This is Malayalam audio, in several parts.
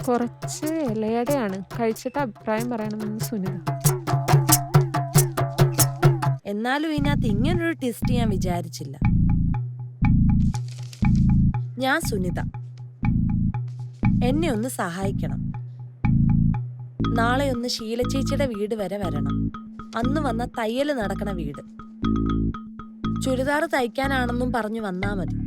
കുറച്ച് ഇലയടയാണ്, കഴിച്ചിട്ട് അഭിപ്രായം പറയണമെന്ന് സുനിത. എന്നാലും ഇതിനകത്ത് ഇങ്ങനൊരു ടെസ്റ്റ് ഞാൻ വിചാരിച്ചില്ല. ഞാൻ സുനിത, എന്നെ ഒന്ന് സഹായിക്കണം. നാളെ ഒന്ന് ശീലചേച്ചിയുടെ വീട് വരെ വരണം. അന്ന് വന്ന തയ്യല് നടക്കണ വീട്. ചുരിദാർ തയ്ക്കാനാണെന്നും പറഞ്ഞു വന്നാ മതി.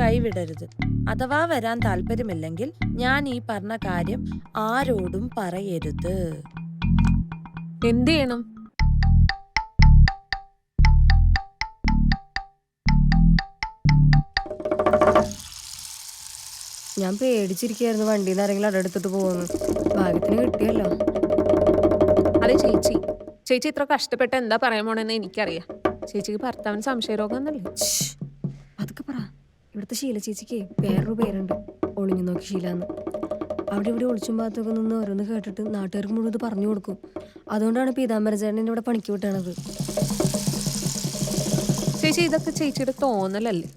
കൈവിടരുത്. അഥവാ വരാൻ താല്പര്യമില്ലെങ്കിൽ ഞാൻ ഈ പറഞ്ഞ കാര്യം ആരോടും പറയരുത്. എന്ത് ചെയ്യണം? ഞാൻ പേടിച്ചിരിക്കുകയായിരുന്നു വണ്ടിയിൽ നിന്ന് ആരെങ്കിലും അടെടുത്തിട്ട് പോകുന്നു. ഭാഗ്യത്തിന് കിട്ടിയല്ലോ. അതെ ചേച്ചി, ചേച്ചി ഇത്ര കഷ്ടപ്പെട്ട് എന്താ പറയാൻ പോണെന്ന് എനിക്കറിയാം. ചേച്ചിക്ക് ഭർത്താവിന് സംശയരോഗം എന്നല്ലേ? അതൊക്കെ പറ. ഇവിടുത്തെ ശീല ചേച്ചിക്ക് വേറൊരു പേരുണ്ട്, ഒളിഞ്ഞു നോക്കി ശീലാന്ന്. അവിടെ ഇവിടെ ഒളിച്ചും ഭാഗത്തൊക്കെ നിന്ന് ഓരോന്ന് കേട്ടിട്ട് നാട്ടുകാർക്ക് മുഴുവൻ ഇത് പറഞ്ഞു കൊടുക്കും. അതുകൊണ്ടാണ് പീതാംബര ചേട്ടൻ ഇവിടെ പണിക്ക് വിട്ടണത്. ചേച്ചി ഇതൊക്കെ ചേച്ചിയുടെ തോന്നലല്ലേ?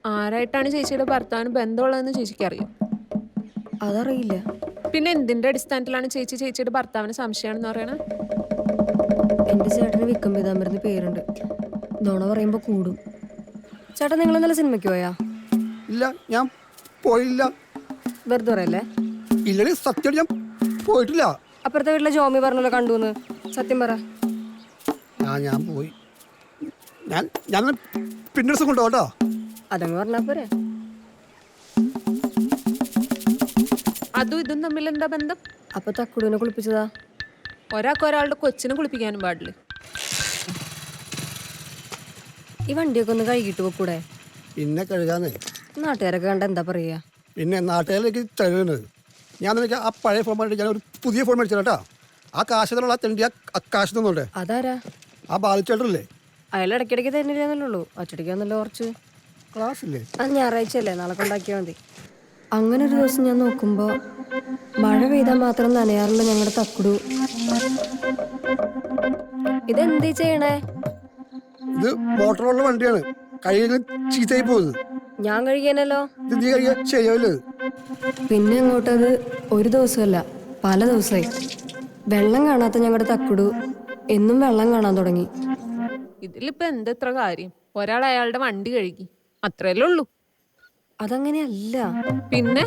ആരായിട്ടാണ് ചേച്ചിയുടെ ഭർത്താവിന് ബന്ധമുള്ളതെന്ന് ചേച്ചിക്ക് അറിയാം? അതറിയില്ല. പിന്നെ എന്തിന്റെ അടിസ്ഥാനത്തിലാണ് ചേച്ചി ചേച്ചിയുടെ ഭർത്താവിന് സംശയമാണെന്ന് പറയണത്? എൻ്റെ ചേട്ടന് വിക്രം പീതാംബരന് പേരുണ്ട്. നുണ പറയുമ്പോൾ കൂടും. ചേട്ടൻ നിങ്ങൾ ഇന്നലെ സിനിമയ്ക്ക് പോയാ? ഇല്ല, ഞാൻ പോയില്ല. വെറുതെ പറയല്ലേ? ഇല്ലെങ്കിൽ സത്യം ഞാൻ പോയിട്ടില്ല. അപ്പുറത്തെ വീട്ടിലെ ജോമി പറഞ്ഞല്ലോ കണ്ടുവന്ന്. സത്യം പറ. ഞാൻ പോയി. ഞാൻ പിന്നെ ദിവസം കൊണ്ടുപോകാം കേട്ടോ. അതങ്ങ് പറഞ്ഞാ പോരെ. അതും ഇതും തമ്മിൽ എന്താ ബന്ധം? അപ്പൊ തക്കുടൂനെ കുളിപ്പിച്ചതാ. ഒരാൾക്ക് ഒരാളുടെ കൊച്ചിനെ കുളിപ്പിക്കാനും പാടില്ല. ഈ വണ്ടിയൊക്കെ ഒന്ന് കഴുകിട്ട് പോക്കൂടെ? പിന്നെ കഴുകാന്ന്. നാട്ടുകാരൊക്കെ കണ്ട എന്താ പറയാ? പിന്നെ നാട്ടുകാരിലേക്ക് തരുന്നത്. ഞാൻ നിനക്ക് ആ പഴയ ഫോൺ മേടിച്ച് ഞാൻ ഒരു പുതിയ ഫോൺ മേടിച്ചു കേട്ടോ. ആ കാശത്തിലുള്ള ആ തെണ്ടി ആ കാശ് തന്നുണ്ട്. അതാരാ? ആ ബാലിച്ചേട്ടല്ലേ? അയാൾ ഇടയ്ക്കിടയ്ക്ക് തരുന്നില്ലെന്നല്ലോ. ഒറ്റടിക്കാന്നല്ലോ കുറച്ച്. ക്ലാസ് ഇല്ലേ? അത് ഞായറാഴ്ചയല്ലേ, നാളെ കൊണ്ടാക്കിയാൽ മതി. അങ്ങനെ ഒരു ദിവസം ഞാൻ നോക്കുമ്പോ മഴ പെയ്താൽ മാത്രം നനയാറുള്ള ഞങ്ങളുടെ തക്കുടു ഇതെന്തീ ചെയ്യണേ? ഇത് മോട്ടറുള്ള വണ്ടിയാണ്. കഴുകിയ ചീത്തയായി പോകുന്നത്. ഞാൻ കഴുകിയാനല്ലോ. ഇത് നീ കഴുകിയ ശരിയാവില്ല. പിന്നെ അങ്ങോട്ടത് ഒരു ദിവസമല്ല, പല ദിവസമായി. വെള്ളം കാണാത്ത ഞങ്ങളുടെ തക്കുടു എന്നും വെള്ളം കാണാൻ തുടങ്ങി. ഇതിലിപ്പോ എന്തെത്ര കാര്യം? ഒരാൾ അയാളുടെ വണ്ടി കഴുകി, അത്രയല്ലേ ഉള്ളൂ. അതങ്ങനെയല്ല. പിന്നെ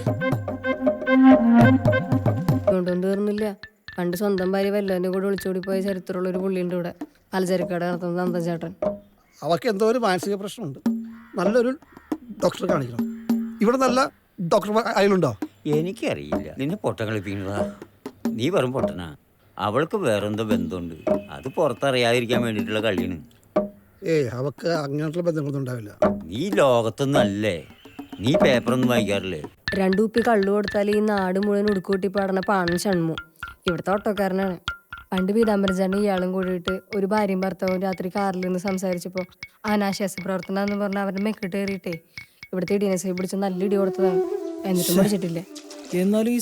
കൊണ്ടൊന്നും തീർന്നില്ല. പണ്ട് സ്വന്തം ഭാര്യ വല്ലവന്റെ കൂടെ ഒളിച്ചോടി പോയ ചരിത്രമുള്ള ഒരു പുള്ളിൻ്റെ കൂടെ പലചരക്കട നടത്തുന്നത് നന്ദൻ ചേട്ടൻ. അവർക്ക് എന്തോ ഒരു മാനസിക പ്രശ്നമുണ്ട്. നല്ലൊരു ഡോക്ടറെ കാണിക്കണം. ഇവിടെ നല്ല ഡോക്ടർ അതിലുണ്ടോ? എനിക്കറിയില്ല. നിന്നെ പൊട്ടം കളിപ്പിക്കുന്നതാ. നീ വെറും പൊട്ടനാ. അവൾക്ക് വേറെന്തോ ബന്ധമുണ്ട്. അത് പുറത്തറിയാതിരിക്കാൻ വേണ്ടിയിട്ടുള്ള കളിയാണ്. അവക്ക് അങ്ങനെയുള്ള ബന്ധങ്ങളൊന്നും ഉണ്ടാവില്ല. നീ ലോകത്തൊന്നല്ലേ? നീ പേപ്പറൊന്നും വായിക്കാറില്ലേ? 2 കുപ്പി കള്ളു കൊടുത്താൽ ഈ നാട് മുഴുവൻ ഉടുക്കൂട്ടി പാടണ പാണൻ ഷൺമു ഇവിടുത്തെ ഓട്ടോക്കാരനാണ്. പണ്ട് പീതാംബരചാണ്ട് ഇയാളും കൂടിയിട്ട് ഒരു ഭാര്യയും ഭർത്താവും രാത്രി കാറിൽ നിന്ന് സംസാരിച്ചപ്പോൾ അനാശാസ്യ പ്രവർത്തനം എന്ന് പറഞ്ഞാൽ അവരുടെ മെക്കിട്ട് കയറിയിട്ടേ ഇവിടുത്തെ ഇടിയനസൈ പിടിച്ച് നല്ല ഇടി കൊടുത്തതാണ്. എന്നിട്ടും പഠിച്ചിട്ടില്ല. എന്നാലും ഈ